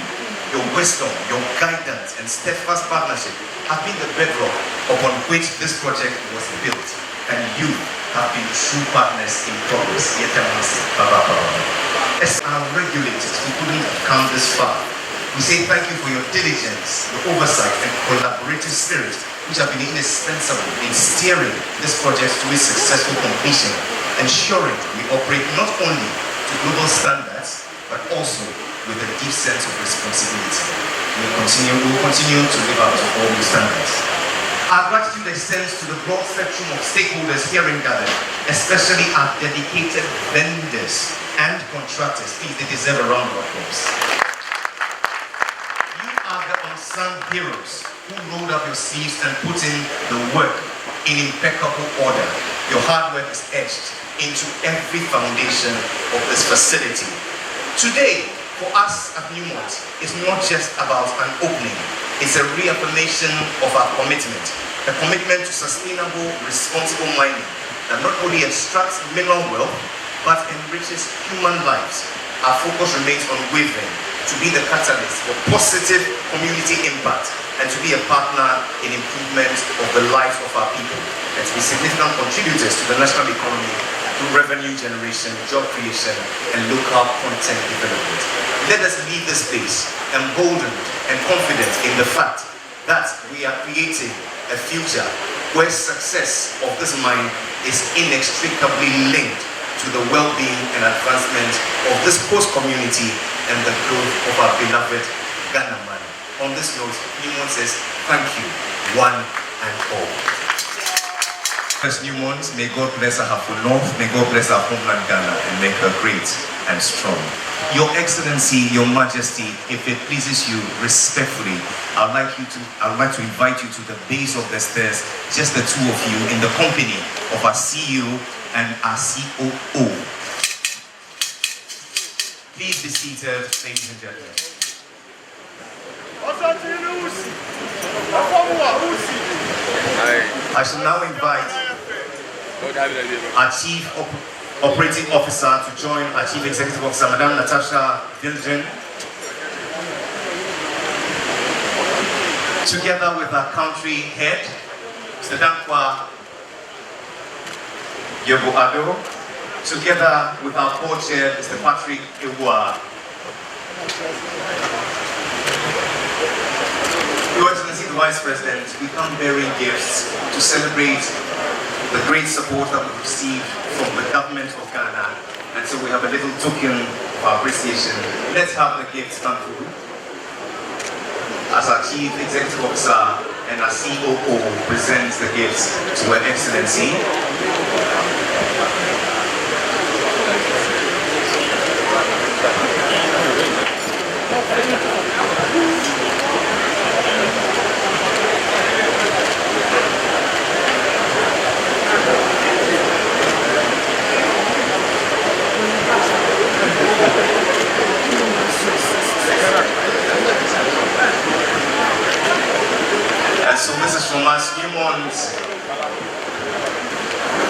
Your wisdom, your guidance, and steadfast partnership have been the bedrock upon which this project was built, and you have been true partners in progress. As our regulators who couldn't have come this far, we say thank you for your diligence, your oversight, and collaborative spirit, which have been indispensable in steering this project to its successful completion, ensuring we operate not only to global standards, but also with a deep sense of responsibility. We will continue to live up to all these standards. Our gratitude extends to the broad spectrum of stakeholders here in Ghana, especially our dedicated vendors and contractors. Please, they deserve a round of applause. Unsung heroes who rolled up your sleeves and put in the work in impeccable order. Your hard work is etched into every foundation of this facility. Today, for us at Newmont, it's not just about an opening. It's a reaffirmation of our commitment. A commitment to sustainable, responsible mining that not only extracts mineral wealth, but enriches human lives. Our focus remains unwavering to be the catalyst for positive community impact and to be a partner in improvement of the lives of our people and to be significant contributors to the national economy through revenue generation, job creation, and local content development. Let us leave this place emboldened and confident in the fact that we are creating a future where success of this mine is inextricably linked to the well-being and advancement of this host community and the growth of our beloved Ghana man. On this note, Newmont says thank you, one and all. First Newmont, may God bless Ahafo North, may God bless our homeland Ghana and make her great and strong. Your Excellency, Your Majesty, if it pleases you respectfully, I would like to invite you to the base of the stairs, just the two of you, in the company of our CEO and our COO. Please be seated, ladies and gentlemen. I shall now invite our Chief Operating Officer to join our Chief Executive Officer, Madame Natasha Viljen, together with our country head, Mr. Dankwa Yobo Ado, together with our board chair, Mr. Patrick Ewa. Your Excellency the Vice President, we come bearing gifts to celebrate the great support that we've received from the government of Ghana, and so we have a little token of our appreciation. Let's have the gifts come through. As our Chief Executive Officer and our COO presents the gifts to Her Excellency. And so this is from us, Newmont,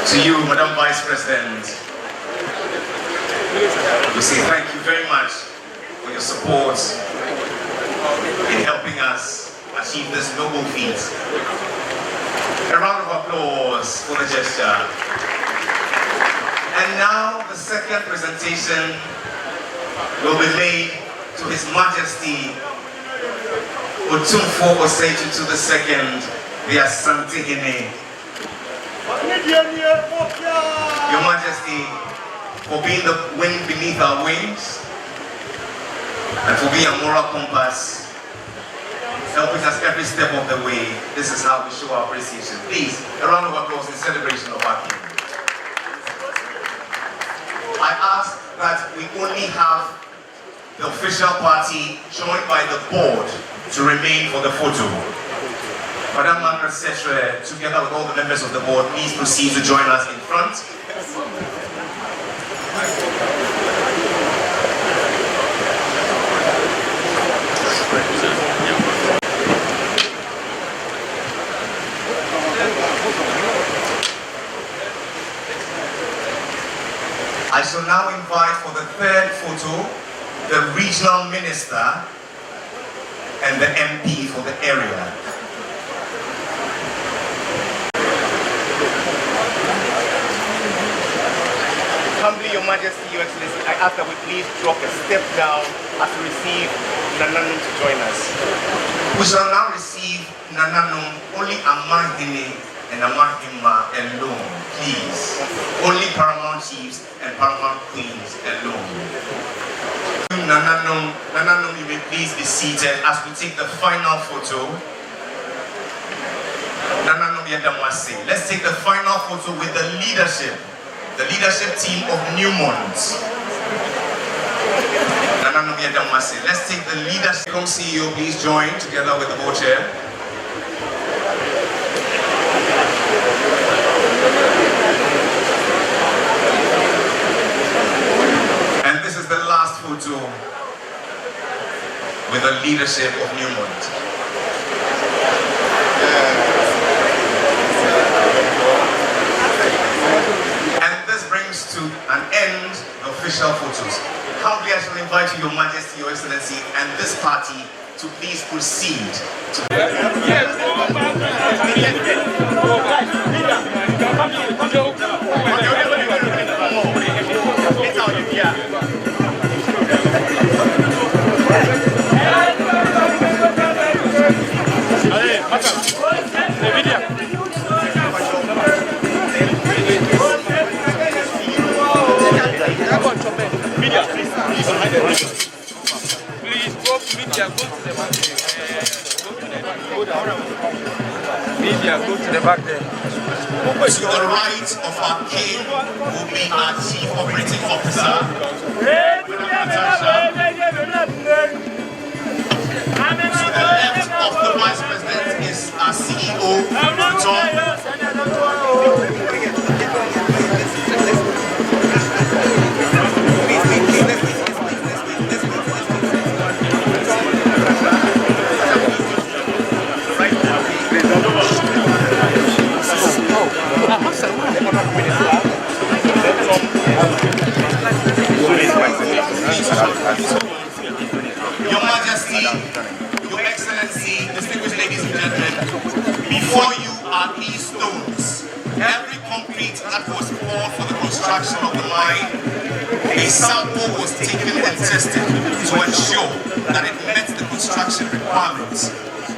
to you, Madam Vice President. We say thank you very much for your support in helping us achieve this noble feat. A round of applause for the gesture. And now the second presentation will be made to His Majesty Otumfo Oseitu to the second, the Asantehene. Your Majesty, for being the wind beneath our wings, and for being a moral compass, helping us every step of the way. This is how we show our appreciation. Please, a round of applause in celebration of our King. I ask that we only have the official party joined by the board to remain for the photo. Madam Margaret Techire, together with all the members of the board, please proceed to join us in front. I shall now invite for the third photo the regional minister and the MP for the area. Humbly, Your Majesty, Your Excellency, I ask that we please drop a step down as we receive Nananum to join us. We shall now receive Nananum, only Ahafo and Ahafo alone, please. Only paramount chiefs and paramount queens alone. Nananum, you may please be seated as we take the final photo. Nananum Yadamwase. Let's take the final photo with the leadership team of Newmont. Nananum Yadamwase. Let's take the leadership. Come CEO, please join together with the board chair. And this is the last photo with the leadership of Newmont. And this brings to an end the official photos. Humbly I shall invite you, Your Majesty, Your Excellency, and this party to please proceed to Please go to media, go to the back there. Media, go to the back there. To the right of our king will be our chief operating officer. To the left of the vice president is our CEO, John. Your Majesty, Your Excellency, distinguished ladies and gentlemen, before you are these stones. Every concrete that was poured for the construction of the mine, a sample was taken and tested to ensure that it met the construction requirements.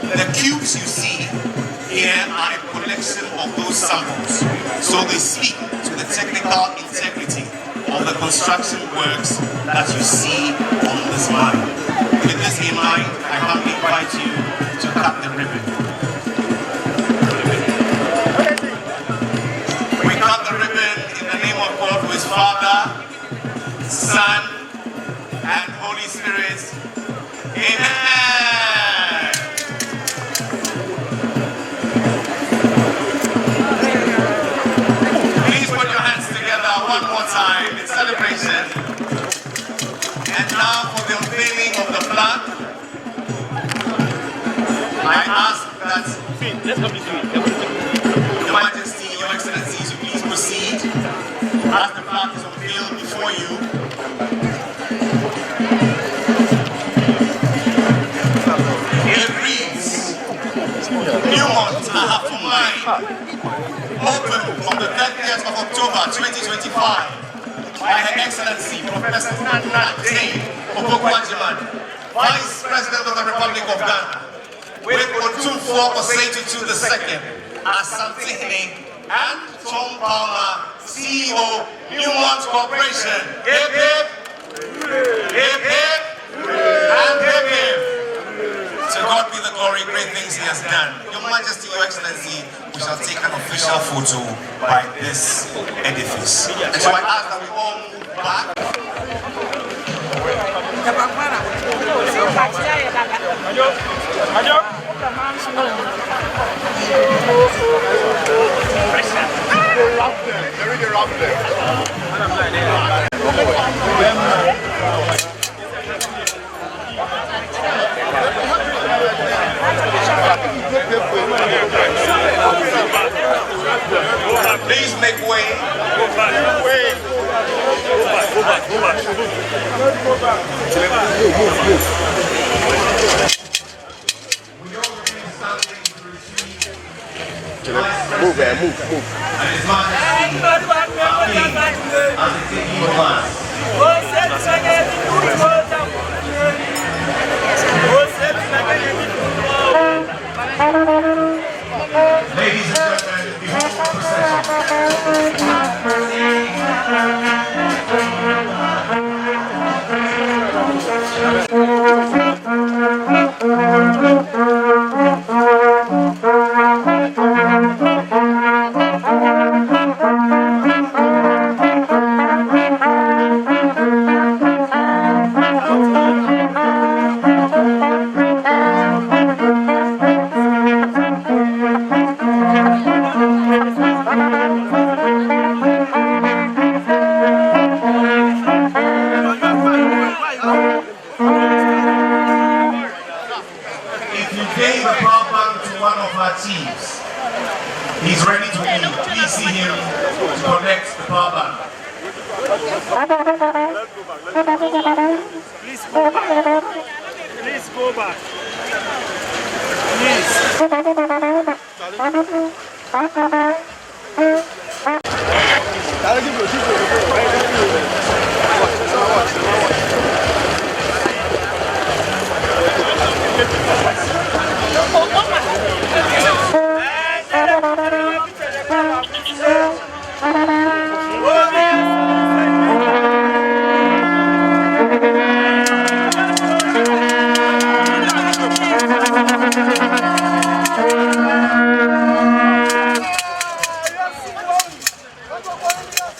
The cubes you see here are a collection of those samples, so they speak to the technical integrity of the construction works that you see on this mine. With this in mind, I humbly invite you to cut the ribbon. We cut the ribbon in the name of God, who is Father, Son, and Holy Spirit. Amen. Please put your hands together one more time in celebration. And now for the unveiling of the flag, I ask that Your Majesty, Your Excellencies, you please proceed as the flag is unveiled before you. It reads, Newmont, Ahafo mine, open on the 30th of October 2025 by Her Excellency Professor Ahafo Vice President of the Republic of Ghana, with Otufo Oseitutu II, Asantehene, and Tom Palmer, CEO, Newmont Corporation. Hip hip, hip hip, and hip hip. To God be the glory, great things He has done. Your Majesty, Your Excellency, we shall take an official photo by this edifice. And so I ask that we all move back. Please make way. Go back. We all remain standing to receive move. And His Majesty as the taking of us. Ladies and gentlemen, behold the procession. He's ready to leave. Please see him to connect the power bank. Please go back. Please.